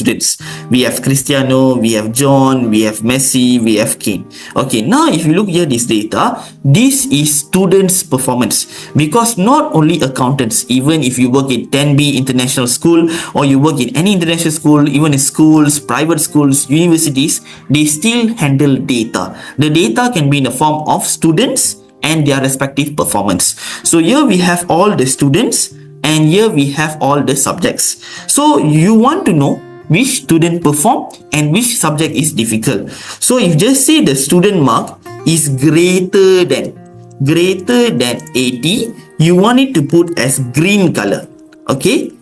students. We have Cristiano, we have John, we have Messi, we have Kane. Okay, now if you look here this data, this is students' performance, because not only accountants, even if you work in 10B international school or you work in any international school, even in schools, private schools, universities, they still handle data. The data can be in the form of students and their respective performance. So here we have all the students and here we have all the subjects. So you want to know which student perform and which subject is difficult. So if just say the student mark is greater than 80, you want it to put as green color. Okay,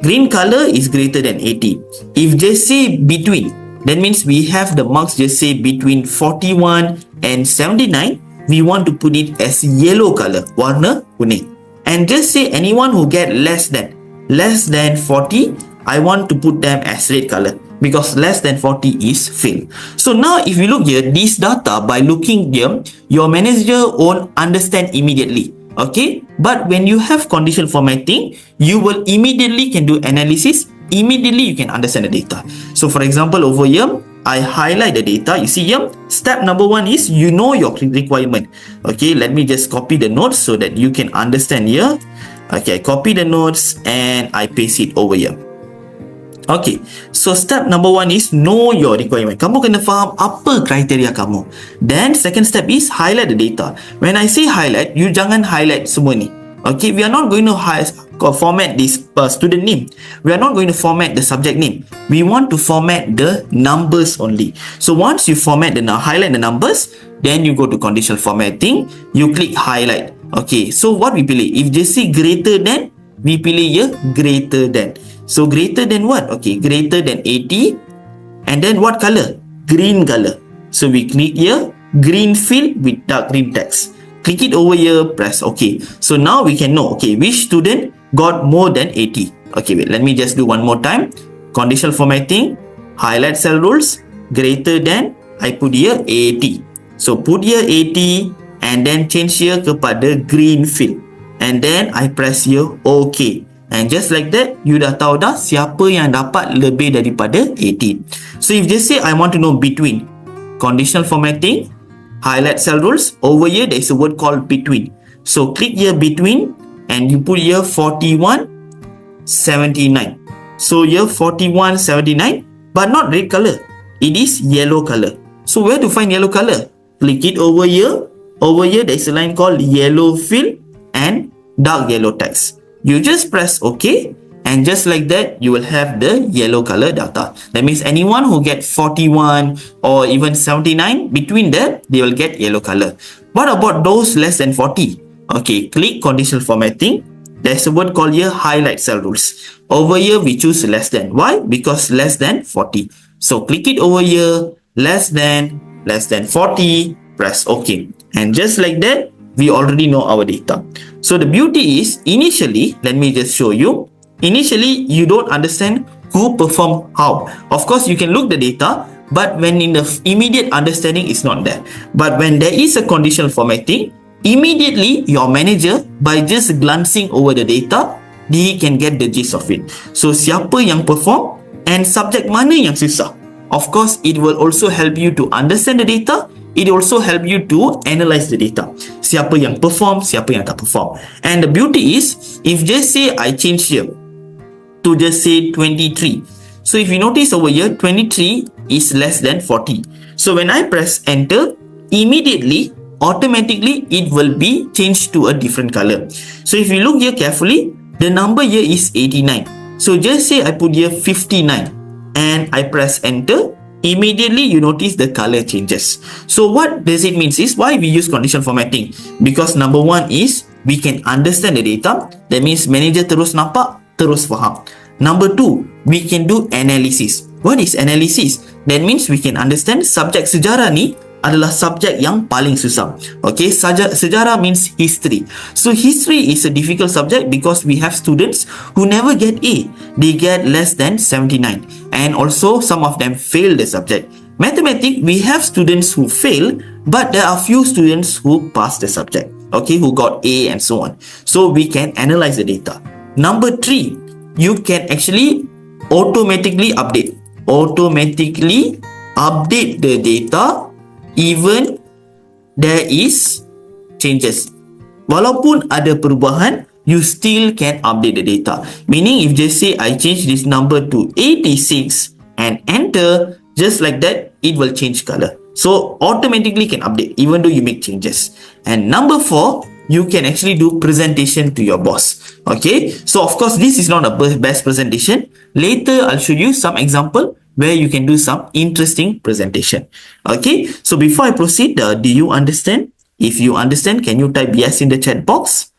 green color is greater than 80. If just say between, that means we have the marks just say between 41 and 79, we want to put it as yellow color, warna kuning. And just say anyone who get less than 40, I want to put them as red color, because less than 40 is fail. So now if you look here, this data, by looking here, your manager won't understand immediately. Okay, but when you have conditional formatting, you will immediately can do analysis. Immediately you can understand the data. So for example, over here, I highlight the data. You see here, step number 1 is you know your requirement. Okay, let me just copy the notes so that you can understand here. Okay, I copy the notes and I paste it over here. Okay, so step number 1 is know your requirement. Kamu kena faham apa kriteria kamu. Then second step is highlight the data. When I say highlight, you jangan highlight semua ni. Okay, we are not going to format this student name. We are not going to format the subject name. We want to format the numbers only. So once you highlight the numbers, then you go to conditional formatting. You click highlight. Okay, so what we pilih? If they say greater than, we pilih here greater than. So greater than what? Okay, greater than 80. And then what color? Green color. So we click here green field with dark green text. Click it over here, press OK. So now we can know, okay, which student got more than 80. Okay, wait, let me just do one more time. Conditional formatting, highlight cell rules, greater than, I put here 80. So put here 80 and then change here kepada green field. And then I press here OK. And just like that, you dah tahu dah siapa yang dapat lebih daripada 80. So if just say I want to know between, conditional formatting, highlight cell rules, over here there is a word called between. So click here between and you put here 41, 79. So here 41, 79, but not red color. It is yellow color. So where to find yellow color? Click it over here. Over here there is a line called yellow field and dark yellow text. You just press OK. And just like that, you will have the yellow color data. That means anyone who get 41 or even 79, between that, they will get yellow color. What about those less than 40? Okay, click conditional formatting. There's a word called here highlight cell rules. Over here, we choose less than. Why? Because less than 40. So click it over here, less than 40, press OK. And just like that, we already know our data. So the beauty is, initially, let me just show you. Initially, you don't understand who performed how. Of course, you can look the data, but when in the immediate understanding is not there. But when there is a conditional formatting, immediately your manager, by just glancing over the data, he can get the gist of it. So, siapa yang perform and subject mana yang susah. Of course, it will also help you to understand the data. It also help you to analyze the data. Siapa yang perform, siapa yang tak perform. And the beauty is, if just say I change here to just say 23. So if you notice over here, 23 is less than 40. So when I press enter, immediately, automatically, it will be changed to a different color. So if you look here carefully, the number here is 89. So just say I put here 59 and I press enter. Immediately you notice the color changes. So what does it mean is why we use conditional formatting? Because number one is we can understand the data. That means manager terus nampak, terus faham. Number two, we can do analysis. What is analysis? That means we can understand subjek sejarah ni adalah subjek yang paling susah. Okay, sejarah means history. So history is a difficult subject because we have students who never get A. They get less than 79. And also some of them fail the subject. Mathematics, we have students who fail, but there are few students who pass the subject. Okay, who got A and so on. So we can analyze the data. Number three, you can actually automatically update. automatically update the data even there is changes. Walaupun ada perubahan, you still can update the data. Meaning if just say I change this number to 86 and enter, just like that, it will change color. So automatically can update even though you make changes. And number 4, you can actually do presentation to your boss. Okay, so of course this is not a best presentation. Later I'll show you some example where you can do some interesting presentation. Okay, so before I proceed, do you understand? If you understand, can you type yes in the chat box?